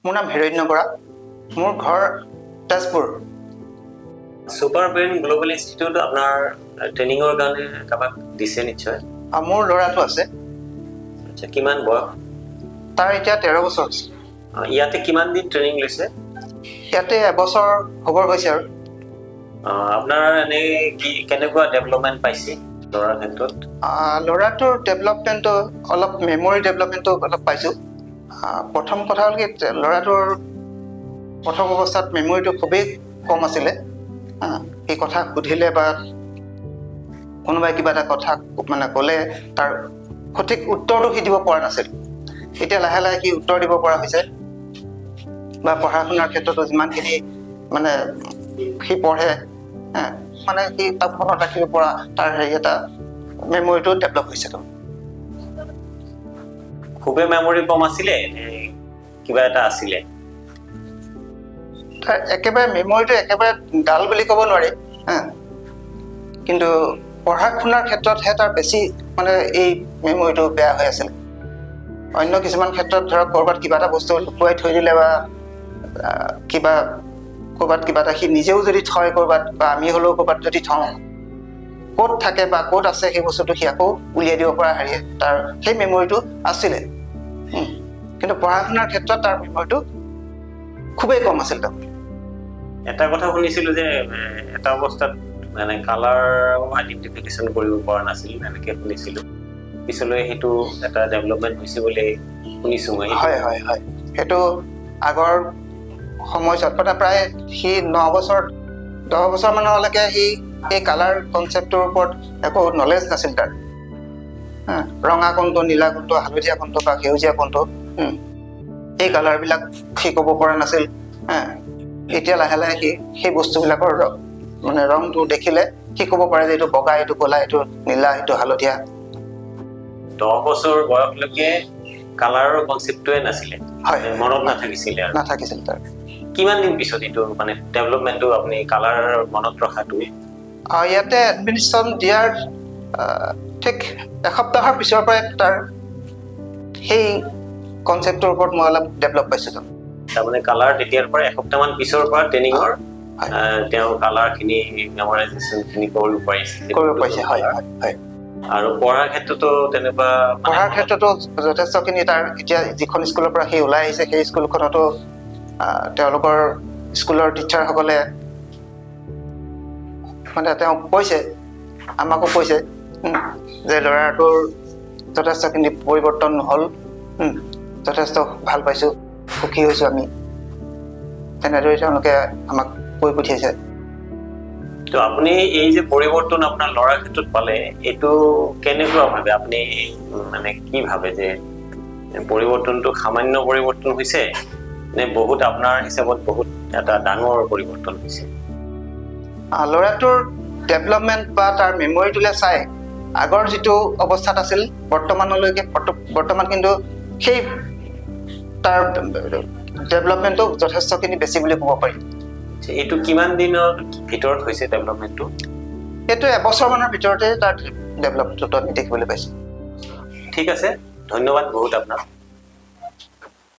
মোৰ নাম হিৰণ্য বৰা, মোৰ ঘৰ Tezpur. Super brain global institute আপোনাৰ ট্ৰেইনিঙৰ কাৰণে কাবাক দিছে নিশ্চয়। মোৰ ল'ৰাটো আছে। আচ্ছা, কিমান বয়স? তাৰ এতিয়া 13 বছৰ হৈছে। ইয়াতে কিমান দিন ট্ৰেইনিং লৈছে? ইয়াতে এবছৰ হ'বৰ হৈছে আৰু। আপোনাৰ এনে কি কেনেকুৱা ডেভেলপমেণ্ট পাইছে ল'ৰাৰ ক্ষেত্ৰত? ল'ৰাটোৰ ডেভেলপমেণ্টটো অলপ মেমৰি ডেভেলপমেণ্টটো অলপ পাইছোঁ। প্ৰথম কথা হ'ল কি, ল'ৰাটোৰ প্ৰথম অৱস্থাত মেমৰিটো খুবেই কম আছিলে। সেই কথা সুধিলে বা কোনোবাই কিবা এটা কথা মানে ক'লে তাৰ সঠিক উত্তৰটো সি দিব পৰা নাছিল। এতিয়া লাহে লাহে সি উত্তৰ দিব পৰা হৈছে, বা পঢ়া শুনাৰ ক্ষেত্ৰতো যিমানখিনি মানে সি পঢ়ে, মানে সি তাক মনত ৰাখিব পৰা তাৰ এটা মেমৰিটো ডেভেলপ হৈছে। খুবেই মেমৰি কম আছিলে, কিবা এটা আছিলে? তাৰ একেবাৰে মেমৰিটো একেবাৰে ডাল বুলি ক'ব নোৱাৰি, কিন্তু পঢ়া শুনাৰ ক্ষেত্ৰতহে তাৰ বেছি মানে এই মেমৰিটো বেয়া হৈ আছিল। অন্য কিছুমান ক্ষেত্ৰত ধৰক ক'ৰবাত কিবা এটা বস্তু লুকুৱাই থৈ দিলে বা ক'ৰবাত কিবা এটা সি নিজেও যদি থয় ক'ৰবাত, বা আমি হ'লেও ক'ৰবাত যদি থওঁ, ক'ত থাকে বা ক'ত আছে সেই বস্তুটো সি আকৌ উলিয়াই দিব পৰা তাৰ সেই মেমৰিটো আছিলে। কিন্তু পঢ়া শুনাৰ ক্ষেত্ৰত তাৰ মেমৰিটো খুবেই কম আছিল। এটা কথা শুনিছিলোঁ যে এটা অৱস্থাত মানে কালাৰ আইডেণ্টিফিকেশ্যন কৰিব পৰা নাছিল, এনেকৈ শুনিছিলোঁ। পিছলৈ সেইটো এটা ডেভেলপমেণ্ট হৈছে বুলি শুনিছোঁ মই। হয় হয় হয়, সেইটো আগৰ সময়ছোৱাত মানে প্ৰায় সি 9 বছৰ 10 বছৰ মানলৈকে সি এই কালাৰ কনচেপ্টটোৰ ওপৰত একো নলেজ নাছিল তাৰ। ৰঙা কোনটো, নীলা কোনটো, হালধীয়া কোনটো বা সেউজীয়া কোনটো, এই কালাৰবিলাক সি ক'ব পৰা নাছিল। এতিয়া লাহে লাহে সি সেই বস্তুবিলাকৰ মানে ৰংটো দেখিলে সি ক'ব পাৰে যে এইটো বগা, এইটো ক'লা, এইটো নীলা, এইটো হালধীয়া। 10 বছৰ বয়সলৈকে কালাৰৰ কনচেপ্টটোৱে নাছিলে, মনত নাথাকিছিলে আৰু। নাথাকিছিল তাৰ। কিমান দিন পিছত এইটো মানে ডেভেলপমেণ্টটো আপুনি কালাৰ মনত ৰখাটো? ইয়াতে এডমিনিষ্ট্ৰেশ্যন দিয়াৰ ঠিক এসপ্তাহৰ পিছৰ পৰাই তাৰ সেই কনচেপ্টটোৰ ওপৰত মই অলপ ডেভেলপ পাইছোঁ। তাৰমানে কালাৰ তেতিয়াৰ পৰা এসপ্তাহমান পিছৰ পৰা ট্ৰেইনিঙৰ তেওঁ কালাৰখিনি মেমৰাইজেশ্যনখিনি কৰিব পাৰিছে। হয় হয়। আৰু পঢ়াৰ ক্ষেত্ৰতো তেনেকুৱা? পঢ়াৰ ক্ষেত্ৰতো যথেষ্টখিনি তাৰ এতিয়া যিখন স্কুলৰ পৰা সি ওলাই আহিছে, সেই স্কুলখনতো তেওঁলোকৰ স্কুলৰ টিচাৰসকলে মানে তেওঁক কৈছে, আমাকো কৈছে যে ল'ৰাটোৰ যথেষ্টখিনি পৰিৱৰ্তন হ'ল, যথেষ্ট ভাল পাইছোঁ, সুখী হৈছোঁ আমি। তেনেদৰে তেওঁলোকে আমাক কৈ পঠিয়াইছে। তো আপুনি এই যে পৰিৱৰ্তন আপোনাৰ ল'ৰাৰ ক্ষেত্ৰত পালে, এইটো কেনেকুৱা ভাবে আপুনি? মানে কি ভাবে যে পৰিৱৰ্তনটো সামান্য পৰিৱৰ্তন হৈছে নে বহুত আপোনাৰ হিচাপত বহুত এটা ডাঙৰ পৰিৱৰ্তন হৈছে? ল'ৰাটোৰ ডেভেলপমেণ্ট বা তাৰ মেমৰিটোলৈ চাই আগৰ যিটো অৱস্থাত আছিল বৰ্তমান কিন্তু সেই তাৰ ডেভেলপমেণ্টটো যথেষ্টখিনি বেছি বুলি ক'ব পাৰি। এইটো কিমান দিনৰ ভিতৰত হৈছে ডেভেলপমেণ্টটো? এইটো এবছৰমানৰ ভিতৰতে তাৰ ডেভেলপমেণ্টটো আমি দেখিবলৈ পাইছোঁ। ঠিক আছে, ধন্যবাদ বহুত আপোনাক।